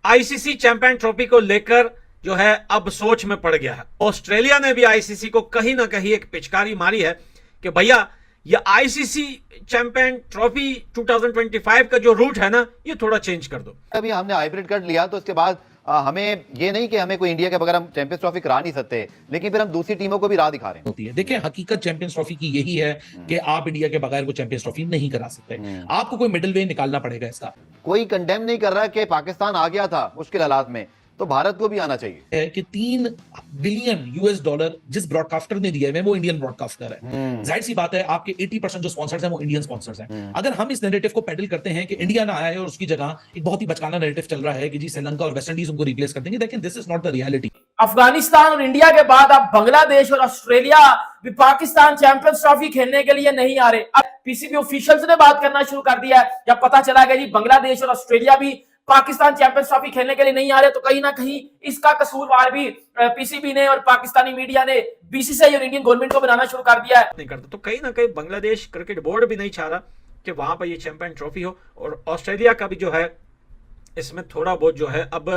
ICC champion trophy को लेकर जो है अब सोच में पड़ गया है। ऑस्ट्रेलिया ने भी आईसीसी को कहीं ना कहीं एक पिचकारी मारी है कि भैया ये आईसीसी चैंपियन ट्रॉफी 2025 का जो रूट है ना, ये थोड़ा चेंज कर दो। अभी हमने हाइब्रिड कर लिया तो उसके बाद हमें ये नहीं कि हमें कोई इंडिया के बगैर हम चैंपियंस ट्रॉफी करा नहीं सकते, लेकिन फिर हम दूसरी टीमों को भी राह दिखा रहे हैं। होती है। देखिए, हकीकत चैंपियंस ट्रॉफी की यही है कि आप इंडिया के बगैर वो चैंपियंस ट्रॉफी नहीं करा सकते। आपको कोई मिडिल वे निकालना पड़ेगा इसका। कोई कंडेम नहीं कर रहा कि पाकिस्तान आ गया था मुश्किल हालात में, तो भारत को भी आना चाहिए। है कि 3 बिलियन यूएस डॉलर जिस ब्रॉडकास्टर ने दिया है वो इंडियन ब्रॉडकास्टर है। जाहिर सी बात है, आपके 80% जो स्पॉन्सर्स हैं वो इंडियन स्पॉन्सर्स हैं। अगर हम इस नैरेटिव को पैडल करते हैं कि इंडिया ना आया है और उसकी जगह एक बहुत ही बचकाना नैरेटिव चल रहा है कि जी श्रीलंका और वेस्ट इंडीज उनको रिप्लेस कर देंगे, लेकिन this is not the reality. Afghanistan और इंडिया के बाद अब बांग्लादेश और ऑस्ट्रेलिया भी पाकिस्तान चैंपियंस ट्रॉफी खेलने के लिए नहीं आ रहे। अब पीसीबी ऑफिशियल्स ने बात करना शुरू कर दिया है। जब पता चला कि जी बांग्लादेश और ऑस्ट्रेलिया भी पाकिस्तान चैंपियंस ट्रॉफी खेलने के लिए नहीं आ रहे, तो कहीं ना कहीं इसका कसूरवार भी पीसीबी ने और पाकिस्तानी मीडिया ने बीसीसीआई और इंडियन गवर्नमेंट को बनाना शुरू कर दिया है। नहीं करता तो कहीं ना कहीं बांग्लादेश क्रिकेट बोर्ड भी नहीं चाह रहा कि वहां पर ये चैंपियन ट्रॉफी हो, और ऑस्ट्रेलिया का भी जो है इसमें थोड़ा बहुत जो है अब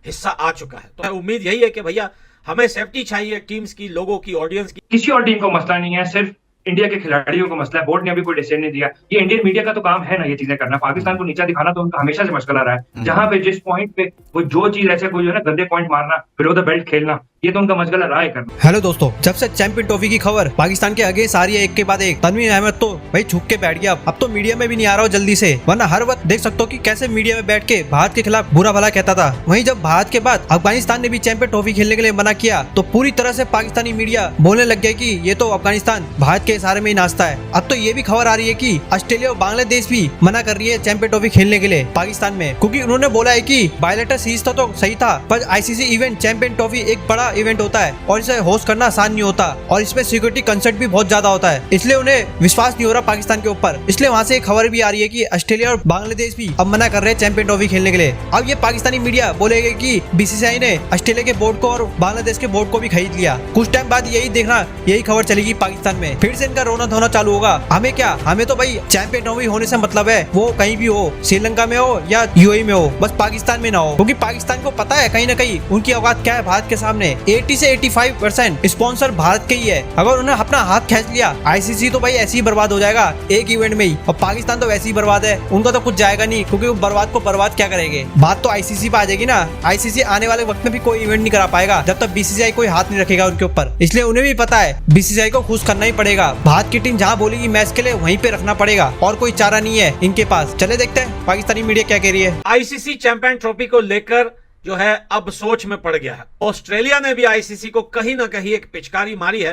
हिस्सा आ चुका है। तो उम्मीद यही है कि भैया हमें सेफ्टी चाहिए टीम्स की, लोगों की, ऑडियंस की। किसी और टीम को मसला नहीं है, सिर्फ इंडिया के खिलाड़ियों को मसला है। बोर्ड ने अभी कोई डिसीजन नहीं दिया। ये इंडियन मीडिया का तो काम है ना ये चीजें करना। पाकिस्तान को नीचा दिखाना तो उनका हमेशा से मशगल रहा है। जहां पे जिस पॉइंट पे वो जो चीज ऐसे कोई जो है ना गंदे पॉइंट मारना, बिलो द बेल्ट खेलना, ये तो उनका मशगल रहा है करना। हेलो दोस्तों, जब से चैंपियन ट्रॉफी की खबर पाकिस्तान के अगेंस्ट आ रही है एक के बाद एक, तनवीर अहमद तो भाई छुप के बैठ गया। अब तो मीडिया में भी नहीं आ रहा हो जल्दी से, वरना हर वक्त देख सकते हो कि कैसे मीडिया में बैठ के भारत के खिलाफ बुरा भला कहता था। वहीं जब भारत के बाद अफगानिस्तान ने भी चैंपियन ट्रॉफी खेलने के लिए मना किया तो पूरी तरह से पाकिस्तानी मीडिया बोलने लग गया कि ये तो अफगानिस्तान भारत के इशारे में ही नाचता है। अब तो ये भी खबर आ रही है कि ऑस्ट्रेलिया और बांग्लादेश भी मना कर रही है चैंपियन ट्रॉफी खेलने के लिए पाकिस्तान में, क्योंकि उन्होंने बोला है कि बायलैटरल सीरीज तो सही था, पर आईसीसी इवेंट चैंपियन ट्रॉफी एक बड़ा इवेंट होता है और इसे होस्ट करना आसान नहीं होता, और इसमें सिक्योरिटी कंसर्ट भी बहुत ज्यादा होता है, इसलिए उन्हें विश्वास नहीं हो रहा पाकिस्तान के ऊपर। इसलिए वहाँ से एक खबर भी आ रही है कि ऑस्ट्रेलिया और बांग्लादेश भी अब मना कर रहे हैं चैंपियन ट्रॉफी खेलने के लिए। अब ये पाकिस्तानी मीडिया बोलेगा कि बीसीसीआई ने ऑस्ट्रेलिया के बोर्ड को और बांग्लादेश के बोर्ड को भी खरीद लिया। कुछ टाइम बाद यही खबर चलेगी पाकिस्तान में, फिर से इनका रोना धोना चालू होगा। हमें क्या, हमें तो भाई चैंपियन ट्रॉफी होने से मतलब है, वो कहीं भी हो, श्रीलंका में हो या यूएई में हो, बस पाकिस्तान में ना हो, क्योंकि पाकिस्तान को पता है कहीं ना कहीं उनकी औकात क्या है भारत के सामने। 80 से 85% स्पॉन्सर भारत के ही है। अगर उन्हें अपना हाथ खींच लिया आईसीसी तो भाई ऐसे ही बर्बाद हो जाएगा एक इवेंट में ही, और पाकिस्तान तो वैसे ही बर्बाद है, उनका तो कुछ जाएगा नहीं, क्योंकि वो बर्बाद को बर्बाद क्या करेंगे। बात तो आईसीसी पे आ जाएगी ना। आईसीसी आने वाले वक्त में भी कोई इवेंट नहीं करा पाएगा जब तक बीसीसीआई कोई हाथ नहीं रखेगा उनके ऊपर। इसलिए उन्हें भी पता है बीसीसीआई को खुश करना ही पड़ेगा। भारत की टीम जहाँ बोलेगी मैच के लिए वहीं पे रखना पड़ेगा, और कोई चारा नहीं है इनके पास। चले देखते हैं पाकिस्तानी मीडिया क्या कह रही है। आईसीसी चैंपियन ट्रॉफी को लेकर जो है अब सोच में पड़ गया है। ऑस्ट्रेलिया ने भी आईसीसी को कहीं ना कहीं एक पिचकारी मारी है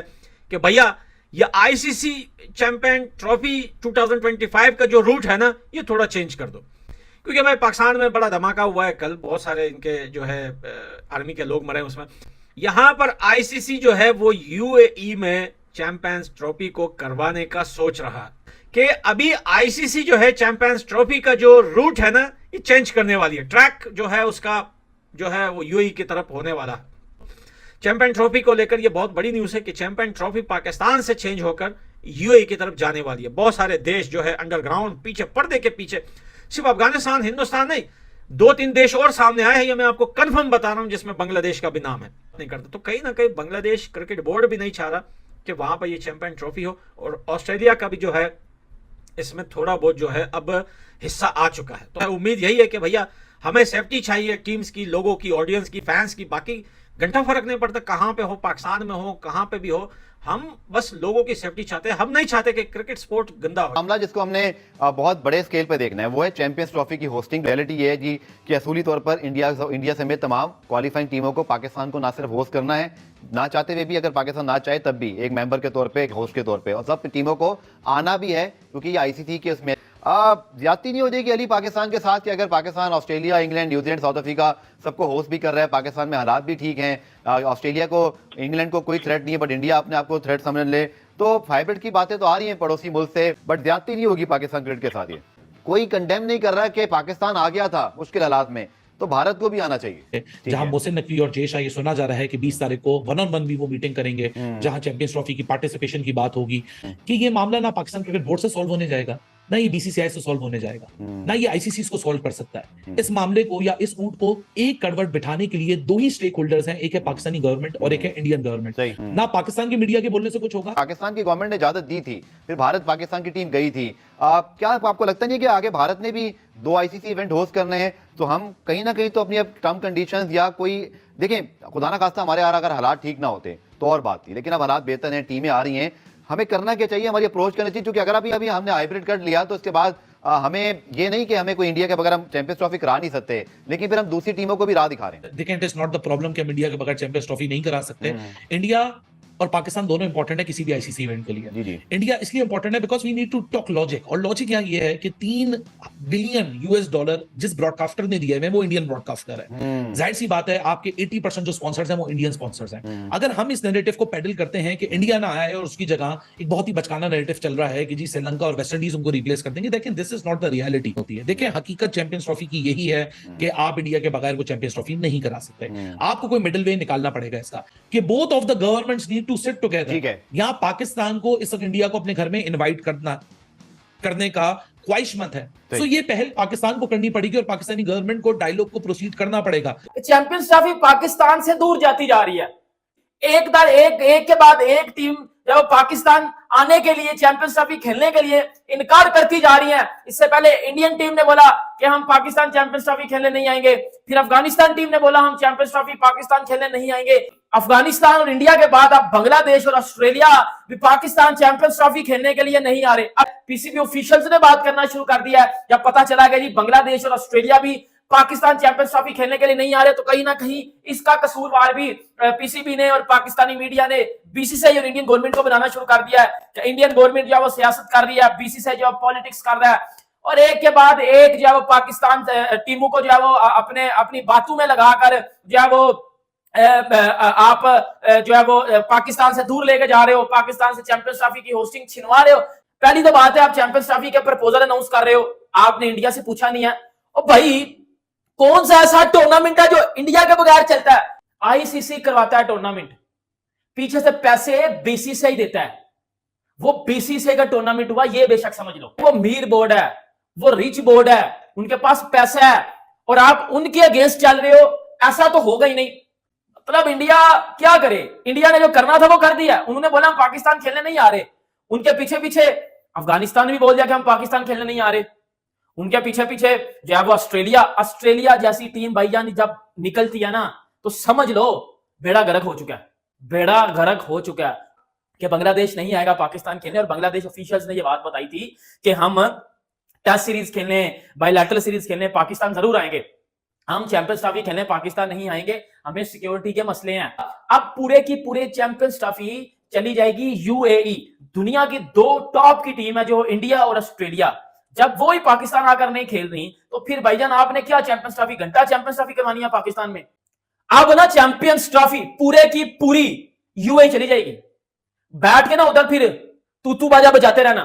कि भैया ये आईसीसी चैंपियन ट्रॉफी 2025 का जो रूट है ना, ये थोड़ा चेंज कर दो। क्योंकि भाई पाकिस्तान में बड़ा धमाका हुआ है कल, बहुत सारे इनके जो है आर्मी के लोग मरे उसमें। यहां पर आईसीसी जो है वो यूएई में चैंपियंस ट्रॉफी को करवाने का सोच रहा है कि अभी आईसीसी जो है चैंपियंस ट्रॉफी का जो रूट है ना, ये चेंज करने वाली है। ट्रैक जो है उसका जो है वो यूएई की तरफ होने वाला है। चैंपियन ट्रॉफी को लेकर ये बहुत बड़ी न्यूज़ है कि चैंपियन ट्रॉफी पाकिस्तान से चेंज होकर यूएई की तरफ जाने वाली है। बहुत सारे देश जो है अंडरग्राउंड पीछे, पर्दे के पीछे, सिर्फ अफगानिस्तान हिंदुस्तान नहीं, 2-3 देश और सामने आए हैं, ये मैं आपको कंफर्म बता रहा हूं, जिसमें बांग्लादेश का भी नाम है। नहीं करता तो कहीं ना कहीं बांग्लादेश क्रिकेट बोर्ड भी नहीं चाह रहा कि वहां पर ये चैंपियन ट्रॉफी हो, और ऑस्ट्रेलिया का भी जो है इसमें थोड़ा बहुत जो है अब हिस्सा आ चुका है। तो उम्मीद यही है कि भैया हमें सेफ्टी चाहिए टीम्स की, लोगों की, ऑडियंस की, फैंस की। बाकी घंटा फर्क नहीं पड़ता कहां पे हो, पाकिस्तान में हो, कहां पे भी हो, हम बस लोगों की सेफ्टी चाहते हैं। हम नहीं चाहते कि क्रिकेट स्पोर्ट गंदा हो। मामला जिसको हमने बहुत बड़े स्केल पे देखना है वो है चैंपियंस ट्रॉफी की होस्टिंग। रियलिटी ये है जी कि असूली तौर पर इंडिया समेत तमाम क्वालिफाइंग टीमों को पाकिस्तान को ना सिर्फ होस्ट करना है, ना चाहते हुए भी, अगर पाकिस्तान ना चाहे तब भी, एक मेंबर के तौर पे, एक होस्ट के तौर पे, और सब टीमों को आना भी है, क्योंकि ये आईसीसी के उसमें ज्यादती नहीं हो जाएगी अली पाकिस्तान के साथ कि अगर Pakistan Australia, England, New Zealand, south Africa सबको होस्ट भी कर रहा है, पाकिस्तान में हालात भी ठीक हैं, ऑस्ट्रेलिया को, इंग्लैंड को कोई थ्रेट नहीं है, बट इंडिया अपने आप को थ्रेट समझ ले, तो हाइब्रिड की बातें तो आ रही हैं पड़ोसी मुल्क से, बट ज्यादती नहीं होगी पाकिस्तान क्रिकेट के साथ। ये कोई कंडेम नहीं कर रहा कि पाकिस्तान आ गया था मुश्किल हालात में, तो भारत को भी आना चाहिए। जहां मोहसिन नकवी और जय शाह, ये सुना जा रहा है कि 20 तारीख को 1-on-1 भी वो मीटिंग करेंगे, जहां चैंपियंस ट्रॉफी की पार्टिसिपेशन की बात होगी, कि ये मामला ना पाकिस्तान क्रिकेट बोर्ड से सॉल्व होने जाएगा, ना ये बीसीसीआई से सॉल्व होने जाएगा, ना ये आईसीसी इसको सॉल्व कर सकता है। इस मामले को या इस ऊंट को एक करवट बिठाने के लिए दो ही स्टेक होल्डर्स हैं, एक है पाकिस्तानी गवर्नमेंट और एक है इंडियन गवर्नमेंट। ना पाकिस्तान की मीडिया के बोलने से कुछ होगा। पाकिस्तान की गवर्नमेंट ने इजाजत दी थी, फिर भारत पाकिस्तान की टीम गई थी। क्या आपको लगता नहीं है कि आगे भारत ने भी 2 आईसीसी इवेंट होस्ट करने हैं, तो हम कहीं ना कहीं तो अपनी अब टर्म कंडीशंस या कोई देखें, खुदा ना खास्ता हमारे अगर हालात ठीक ना होते तो और बात थी, लेकिन अब हालात बेहतर हैं, टीमें आ रही हैं, हमें करना क्या चाहिए, हमारी अप्रोच करनी चाहिए? क्योंकि अगर अभी हमने हाइब्रिड कर लिया तो उसके बाद हमें ये नहीं कि हमें कोई इंडिया के बगैर हम चैंपियंस ट्रॉफी करा नहीं सकते, लेकिन फिर हम दूसरी टीमों को भी राह दिखा रहे हैं। देखें, it is not the problem कि हम इंडिया के बगैर चैंपियंस ट्रॉफी नहीं करा सकते। इंडिया और पाकिस्तान दोनों इंपॉर्टेंट है किसी भी आईसीसी इवेंट के लिए। जी। इंडिया इसलिए इंपॉर्टेंट है because we need to talk logic, और लॉजिक यहाँ ये है कि $3 बिलियन जिस ब्रॉडकास्टर ने दिया है वो इंडियन ब्रॉडकास्टर है। जाहिर सी बात है, आपके 80% जो स्पॉन्सर्स हैं वो इंडियन स्पॉन्सर्स हैं। अगर हम इस नैरेटिव को पेडल करते हैं कि इंडिया ना आए और उसकी जगह एक बहुत ही बचकाना नैरेटिव चल रहा है कि जी श्रीलंका और वेस्ट इंडीज उनको रिप्लेस कर देंगे, देखें this is not the reality होती है। देखें, हकीकत चैंपियंस ट्रॉफी की यही है कि आप इंडिया के बगैर वो चैंपियंस ट्रॉफी नहीं करा सकते। आपको कोई मिडिल वे निकालना पड़ेगा इसका कि both of the governments need to sit together. यहां पाकिस्तान को इस वक्त इंडिया को अपने घर में इनवाइट करने का ख्वाहिशमंद है, तो ये पहल पाकिस्तान को करनी पड़ेगी और पाकिस्तानी गवर्नमेंट को डायलॉग को प्रोसीड करना पड़ेगा। चैंपियंस ट्रॉफी पाकिस्तान से दूर जाती जा रही है। एक के बाद एक टीम जब पाकिस्तान आने के लिए, चैंपियंस ट्रॉफी खेलने के लिए इनकार करती जा रही है। इससे पहले इंडियन टीम ने बोला कि हम पाकिस्तान चैंपियंस ट्रॉफी खेलने नहीं आएंगे, फिर अफगानिस्तान टीम ने बोला हम चैंपियंस ट्रॉफी पाकिस्तान खेलने नहीं आएंगे। अफगानिस्तान और इंडिया के बाद अब बांग्लादेश और ऑस्ट्रेलिया भी पाकिस्तान चैंपियंस ट्रॉफी खेलने के लिए नहीं आ रहे। अब पीसीबी ऑफिशियल्स ने बात करना शुरू कर दिया है। जब पता चला कि जी बांग्लादेश और ऑस्ट्रेलिया भी पाकिस्तान चैंपियंस ट्रॉफी खेलने के लिए नहीं आ रहे, तो कहीं ना कहीं इसका कसूरवार भी पीसीबी ने और पाकिस्तानी मीडिया ने बीसीसीआई और इंडियन गवर्नमेंट को बनाना शुरू कर दिया है। इंडियन गवर्नमेंट जो है वो सियासत कर रही है, बीसीसीआई जो है पॉलिटिक्स कर रहा है, और एक के बाद एक जो है वो पाकिस्तान टीमों को जो है वो अपनी बातों में लगाकर जो है वो आप जो है वो पाकिस्तान से दूर लेके जा रहे हो, पाकिस्तान से चैंपियंस ट्रॉफी की होस्टिंग छिनवा रहे हो। पहली तो बात है, आप चैंपियंस ट्रॉफी के प्रपोजल अनाउंस कर रहे हो, आपने इंडिया से पूछा नहीं है। और भाई कौन सा ऐसा टूर्नामेंट है जो इंडिया के बगैर चलता है? आईसीसी करवाता है टूर्नामेंट, पीछे से पैसे बीसीसीआई देता है। वो बीसीसीआई का टूर्नामेंट हुआ, ये बेशक समझ लो। वो मीर बोर्ड है, वो रिच बोर्ड है, उनके पास पैसा है, और आप उनके अगेंस्ट चल रहे हो, ऐसा तो होगा ही नहीं। मतलब इंडिया क्या करे? इंडिया ने जो करना था वो कर दिया। उन्होंने बोला हम पाकिस्तान खेलने नहीं आ रहे, उनके पीछे पीछे अफगानिस्तान भी बोल दिया कि हम पाकिस्तान खेलने नहीं आ रहे, उनके पीछे पीछे जो है वो ऑस्ट्रेलिया जैसी टीम भाईजान जब निकलती है ना, तो समझ लो बेड़ा गर्क हो चुका है, बेड़ा गर्क हो चुका है कि बांग्लादेश नहीं आएगा पाकिस्तान खेलने। और बांग्लादेश ऑफिशियल्स ने ये बात बताई थी कि हम टेस्ट सीरीज खेलने, बायलैटरल सीरीज खेलने पाकिस्तान जरूर आएंगे, हम चैंपियंस ट्रॉफी खेलने पाकिस्तान नहीं आएंगे, हमें सिक्योरिटी के मसले हैं। अब पूरे की पूरे चैंपियंस ट्रॉफी चली जाएगी यूएई। दुनिया की 2 टॉप की टीम है जो इंडिया और ऑस्ट्रेलिया, जब वो ही पाकिस्तान आकर नहीं खेल रही, तो फिर भाईजान आपने क्या चैंपियंस ट्रॉफी, घंटा चैंपियंस ट्रॉफी करवानी है पाकिस्तान में? अब ना चैंपियंस ट्रॉफी पूरे की पूरी यूएई चली जाएगी। बैठ के ना उधर फिर तू बाजा बजाते रहना,